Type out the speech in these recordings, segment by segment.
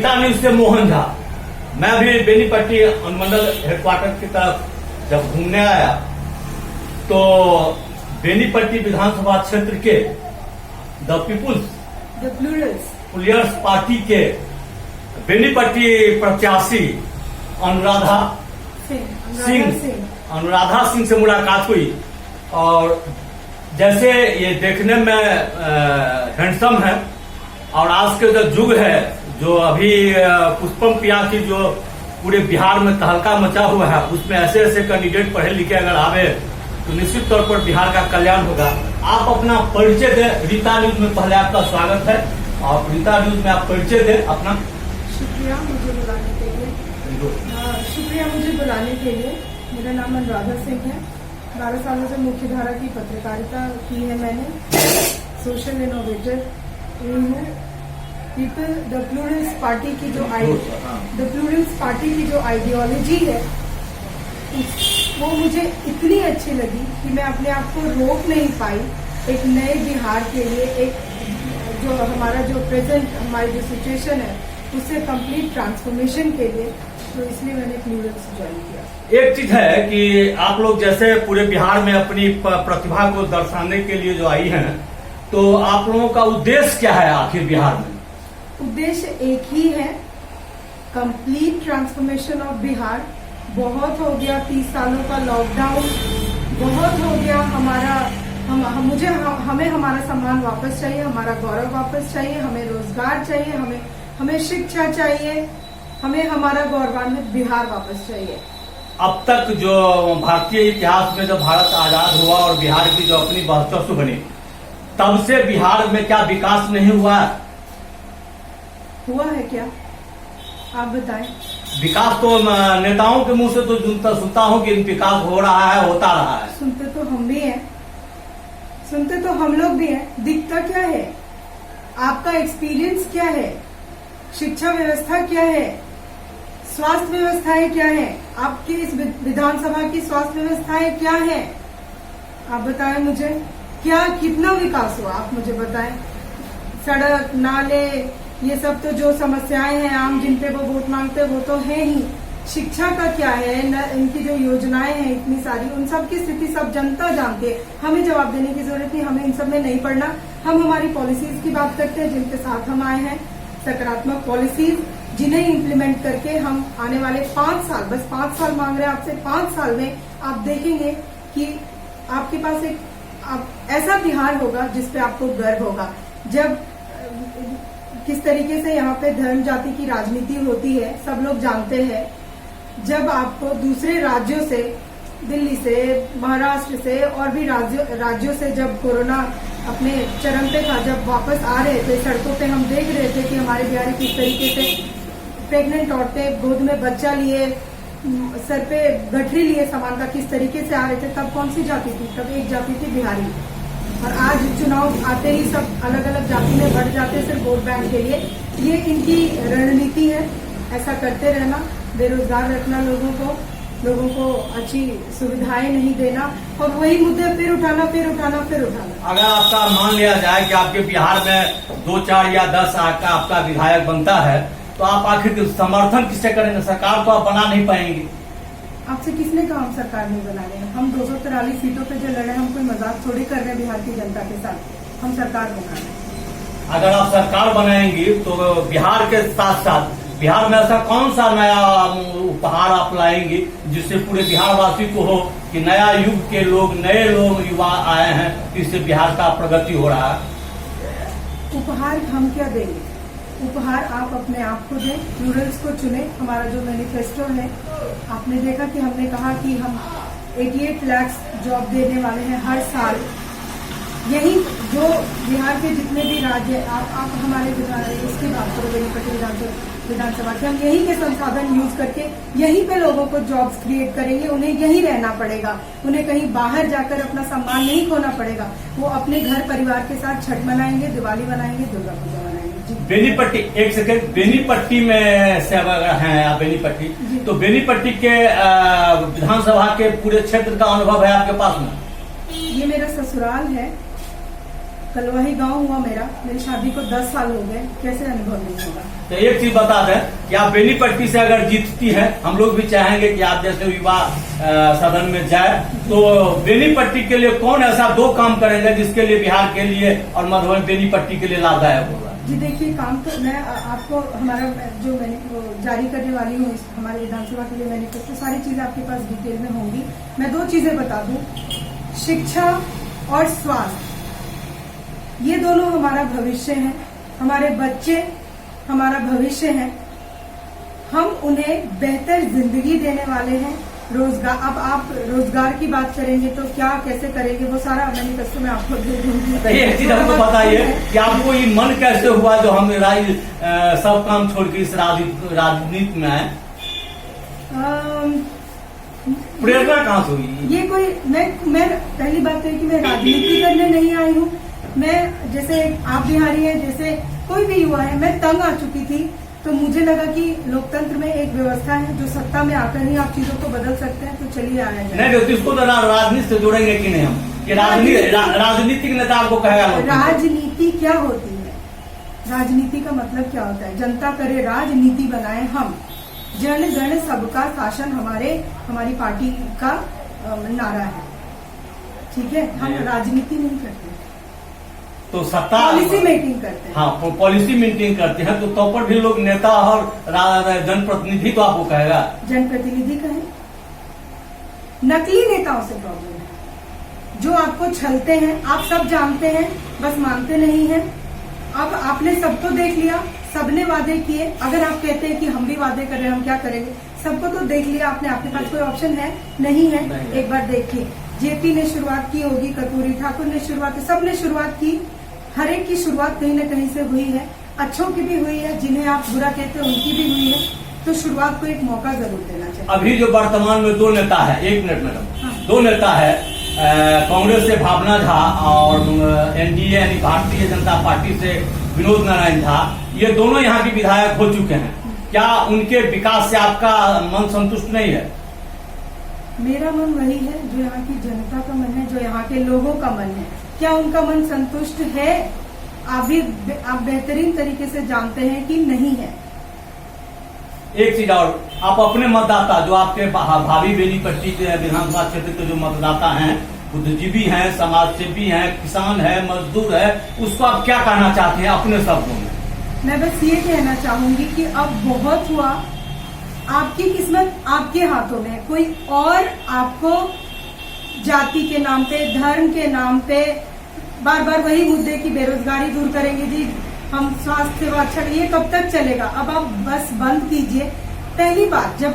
Rita news से मोहन झा। मैं अभी बेनीपट्टी अनुमंडल हेडक्वार्टर की तरफ जब घूमने आया तो बेनीपट्टी विधानसभा क्षेत्र के द प्लूरल्स पार्टी के बेनीपट्टी प्रत्याशी अनुराधा सिंह से मुलाकात हुई और जैसे ये देखने में हैंडसम है और आज के जो युग है, जो अभी पुष्पम पिया की जो पूरे बिहार में तहलका मचा हुआ है, उसमें ऐसे ऐसे कैंडिडेट पढ़े लिखे अगर आवे तो निश्चित तौर पर बिहार का कल्याण होगा। आप अपना परिचय दें। रीता न्यूज में पहले आपका स्वागत है और रीता न्यूज में आप परिचय दें अपना। शुक्रिया मुझे बुलाने के लिए। मेरा नाम अनुराधा सिंह है। 12 सालों से मुख्य धारा की पत्रकारिता की है मैंने। सोशल इनोवेटर हूँ। द प्लूरल्स पार्टी की जो आइडियोलॉजी है वो मुझे इतनी अच्छी लगी कि मैं अपने आप को रोक नहीं पाई। एक नए बिहार के लिए, एक जो हमारा जो प्रेजेंट हमारी जो सिचुएशन है उससे कंप्लीट ट्रांसफॉर्मेशन के लिए, तो इसलिए मैंने प्लूरल्स ज्वाइन किया। एक चीज है कि आप लोग जैसे पूरे बिहार में अपनी प्रतिभा को दर्शाने के लिए जो आई हैं, तो आप लोगों का उद्देश्य क्या है आखिर बिहार में? उद्देश्य एक ही है, कंप्लीट ट्रांसफॉर्मेशन ऑफ बिहार। बहुत हो गया 30 सालों का लॉकडाउन, बहुत हो गया हमारा। हमें हमारा सम्मान वापस चाहिए, हमारा गौरव वापस चाहिए, हमें रोजगार चाहिए, हमें शिक्षा चाहिए, हमें हमारा गौरवान्वित बिहार वापस चाहिए। अब तक जो भारतीय इतिहास में जब भारत आजाद हुआ और बिहार की जो अपनी वर्चस्व बनी, तब से बिहार में क्या विकास नहीं हुआ है क्या? आप बताएं। विकास तो नेताओं के मुंह से तो सुनता हूँ कि विकास हो रहा है, होता रहा है। सुनते तो हम भी हैं, सुनते तो हम लोग भी हैं। दिखता क्या है? आपका एक्सपीरियंस क्या है? शिक्षा व्यवस्था क्या है? स्वास्थ्य व्यवस्थाएं क्या है? आपकी इस विधानसभा की स्वास्थ्य व्यवस्थाएं क्या है? आप बताएं मुझे, क्या कितना विकास हुआ? आप मुझे बताएं। सड़क, नाले, ये सब तो जो समस्याएं हैं आम, जिन पे वो वोट मांगते हैं, वो तो है ही। शिक्षा का क्या है? इनकी जो योजनाएं हैं इतनी सारी, उन सब की स्थिति सब जनता जानती है। हमें जवाब देने की जरूरत नहीं, हमें इन सब में नहीं पड़ना। हम हमारी पॉलिसीज की बात करते हैं जिनके साथ हम आए हैं, सकारात्मक पॉलिसीज जिन्हें इम्प्लीमेंट करके हम आने वाले 5 साल, बस 5 साल मांग रहे हैं आपसे, 5 साल में आप देखेंगे कि आपके पास एक ऐसा बिहार होगा जिसपे आपको गर्व होगा। जब किस तरीके से यहाँ पे धर्म जाति की राजनीति होती है सब लोग जानते हैं। जब आपको दूसरे राज्यों से, दिल्ली से, महाराष्ट्र से और भी राज्यों से जब कोरोना अपने चरम पे था, जब वापस आ रहे थे, सड़कों पे हम देख रहे थे कि हमारे बिहारी किस तरीके से प्रेग्नेंट औरतें गोद में बच्चा लिए, सर पे गठरी लिए सामान का, किस तरीके से आ रहे थे। तब कौन सी जाति थी? तब एक जाति थी बिहारी। और आज चुनाव आते ही सब अलग अलग जाति में बढ़ जाते हैं सिर्फ वोट बैंक के लिए। ये इनकी रणनीति है, ऐसा करते रहना, बेरोजगार रखना लोगों को अच्छी सुविधाएं नहीं देना और वही मुद्दे फिर उठाना। अगर आपका मान लिया जाए कि आपके बिहार में 2, 4 या 10 का आपका विधायक बनता है, तो आप आखिर समर्थन किससे करेंगे? सरकार तो आप बना नहीं पाएंगे। आपसे किसने कहा हम सरकार नहीं बना रहे हैं? हम 243 सीटों पे जो लड़े, हम कोई मजाक थोड़ी कर रहे हैं बिहार की जनता के साथ। हम सरकार बना रहे हैं। अगर आप सरकार बनाएंगी तो बिहार के साथ साथ बिहार में ऐसा कौन सा नया उपहार आप लाएंगी जिससे पूरे बिहार वासी को हो कि नया युग के लोग, नए लोग, युवा आए हैं, इससे बिहार का प्रगति हो रहा है? उपहार हम क्या देंगे? उपहार आप अपने आप को दें, प्लूरल्स को चुने। हमारा जो मैनिफेस्टो है, आपने देखा कि हमने कहा कि हम 88 लाख जॉब देने वाले हैं हर साल। यही जो बिहार के जितने भी राज्य, आप हमारे इसकी बात करो, बेनीपट्टी विधानसभा के, हम यही के संसाधन यूज करके यहीं पे लोगों को जॉब्स क्रिएट करेंगे। उन्हें यहीं रहना पड़ेगा, उन्हें कहीं बाहर जाकर अपना सम्मान नहीं खोना पड़ेगा। वो अपने घर परिवार के साथ छठ मनाएंगे, दिवाली मनाएंगे, दुर्गा पूजा मनाएंगे। बेनीपट्टी, एक सेकंड, बेनीपट्टी में से हैं आप? बेनीपट्टी, तो बेनीपट्टी के विधानसभा के पूरे क्षेत्र का अनुभव है आपके पास में? ये मेरा ससुराल है। कलवाही गांव हुआ मेरी शादी को 10 साल हो गए, कैसे अनुभव नहीं होगा। तो एक चीज बता दें कि आप बेनीपट्टी से अगर जीतती है, हम लोग भी चाहेंगे कि आप जैसे युवा सदन में जाए, तो बेनीपट्टी के लिए कौन ऐसा 2 काम करेंगे जिसके लिए बिहार के लिए और मधुबनी बेनीपट्टी के लिए लाभदायक होगा? जी देखिए, काम तो मैं आपको हमारा जो वो जारी करने वाली हूँ हमारे विधानसभा के लिए मैनिफेस्टो, सारी चीजें आपके पास डिटेल में होंगी। मैं 2 चीजें बता दूं, शिक्षा और स्वास्थ्य, ये दोनों हमारा भविष्य है, हमारे बच्चे हमारा भविष्य है। हम उन्हें बेहतर जिंदगी देने वाले हैं। रोजगार, अब आप रोजगार की बात करेंगे तो क्या कैसे करेंगे, वो सारा मैनिफेस्टो में आपको दे दूंगी। तो ये चीज हमको बताइए कि आपको ये मन कैसे हुआ जो हम सब काम छोड़ के इस राजनीति में आए? प्रेरणा कहाँ से हुई? ये कोई मैं पहली बात है कि मैं राजनीति करने नहीं आई हूँ। मैं जैसे आप बिहारी हैं, जैसे कोई भी युवा है, मैं तंग आ चुकी थी, तो मुझे लगा कि लोकतंत्र में एक व्यवस्था है जो सत्ता में आकर ही आप चीजों को बदल सकते हैं, तो चलिए आया जाए। नहीं तो इसको तो राजनीति से जोड़ेंगे कि नहीं हम कि राजनीतिक नेता आपको कहेगा? राजनीति क्या होती है? राजनीति का मतलब क्या होता है? जनता करे राजनीति बनाए हम, जन गण सबका शासन हमारी पार्टी का नारा है। ठीक है, हम राजनीति नहीं करते, तो सत्ता पॉलिसी मेकिंग करते हैं। हाँ, पॉलिसी मेंटेन करते हैं, तो पर भी लोग नेता और जनप्रतिनिधि तो आपको कहेगा। जनप्रतिनिधि कहे, नकली नेताओं से प्रॉब्लम है, जो आपको छलते हैं। आप सब जानते हैं, बस मानते नहीं हैं। अब आपने सबको देख लिया, सबने वादे किए। अगर आप कहते हैं कि हम भी वादे कर रहे हैं, हम क्या करेंगे? सबको तो देख लिया आपने, आपके पास कोई ऑप्शन है? नहीं है। एक बार देखिए, जेपी ने शुरुआत की होगी, कर्पूरी ठाकुर ने शुरुआत, सबने शुरुआत की। हर एक की शुरुआत कहीं न कहीं से हुई है, अच्छों की भी हुई है, जिन्हें आप बुरा कहते हैं उनकी भी हुई है। तो शुरुआत को एक मौका जरूर देना चाहिए। अभी जो वर्तमान में 2 नेता है, 1 मिनट मैडम, हाँ। 2 नेता है, कांग्रेस से भावना झा और एनडीए यानी भारतीय जनता पार्टी से विनोद नारायण झा, ये दोनों यहाँ के विधायक हो चुके हैं। क्या उनके विकास से आपका मन संतुष्ट नहीं है? मेरा मन वही है जो यहाँ की जनता का मन है, जो यहाँ के लोगों का मन है। क्या उनका मन संतुष्ट है? आप बेहतरीन तरीके से जानते हैं कि नहीं है। एक चीज और, आप अपने मतदाता जो आपके भावी बेनीपट्टी के विधानसभा क्षेत्र के जो मतदाता हैं, बुद्धिजीवी हैं, समाजसेवी हैं, किसान है, मजदूर है, उसको आप क्या कहना चाहते हैं अपने शब्दों में? मैं बस ये कहना चाहूंगी कि अब बहुत हुआ, आपकी किस्मत आपके हाथों में। कोई और आपको जाति के नाम पे, धर्म के नाम पे बार बार वही मुद्दे की बेरोजगारी दूर करेंगे जी, हम स्वास्थ्य सेवा अच्छा, ये कब तक चलेगा? अब आप बस बंद कीजिए। पहली बात, जब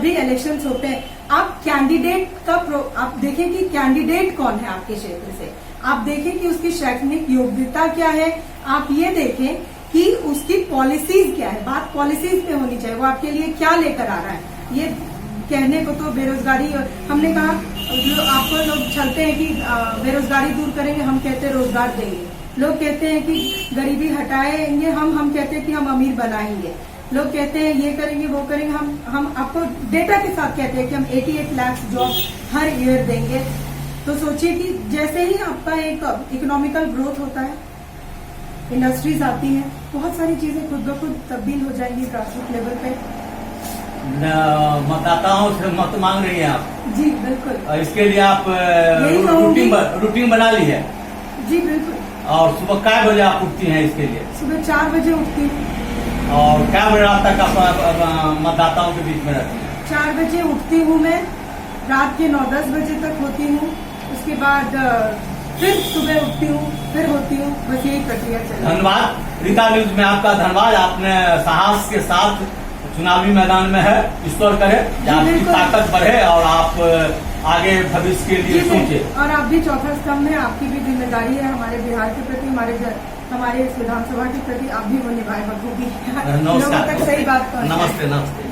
भी इलेक्शंस होते हैं, आप कैंडिडेट का आप देखें कि कैंडिडेट कौन है आपके क्षेत्र से। आप देखें कि उसकी शैक्षणिक योग्यता क्या है। आप ये देखें कि उसकी पॉलिसीज क्या है। बात पॉलिसीज पे होनी चाहिए, वो आपके लिए क्या लेकर आ रहा है। ये कहने को तो बेरोजगारी, हमने कहा जो आपको लोग छलते हैं कि बेरोजगारी दूर करेंगे, हम कहते हैं रोजगार देंगे। लोग कहते हैं कि गरीबी हटाएंगे, हम कहते हैं कि हम अमीर बनाएंगे। लोग कहते हैं ये करेंगे वो करेंगे, हम आपको डेटा के साथ कहते हैं कि हम 88 लाख जॉब हर ईयर देंगे। तो सोचिए कि जैसे ही आपका एक इकोनॉमिकल ग्रोथ होता है, इंडस्ट्रीज आती हैं, बहुत सारी चीजें खुद ब खुद तब्दील हो जाएंगी ग्रासरूट लेवल पे। मतदाताओं से मत मांग रही हैं आप? जी बिल्कुल। इसके लिए आप रूटीन बना ली है? जी बिल्कुल। और सुबह क्या बजे आप उठती हैं इसके लिए? सुबह 4 बजे उठती हूँ। और क्या बजे रात तक आप मतदाताओं के बीच में रहती हैं? 4 बजे उठती हूँ मैं, रात के 9-10 बजे तक होती हूँ। उसके बाद फिर सुबह उठती हूँ, फिर होती हूँ, बस यही प्रक्रिया चल रही है। धन्यवाद रीता न्यूज में आपका धन्यवाद। आपने साहस के साथ चुनावी मैदान में है, ईश्वर करे आपकी ताकत बढ़े और आप आगे भविष्य के लिए सोचे। और आप भी चौथा स्तंभ है, आपकी भी जिम्मेदारी है हमारे बिहार के प्रति, हमारे इस विधानसभा के प्रति, आप भी वो निभाए बखूबी। नमस्कार। लोगों तक सही बात पहुंचाएं। नमस्ते नमस्ते।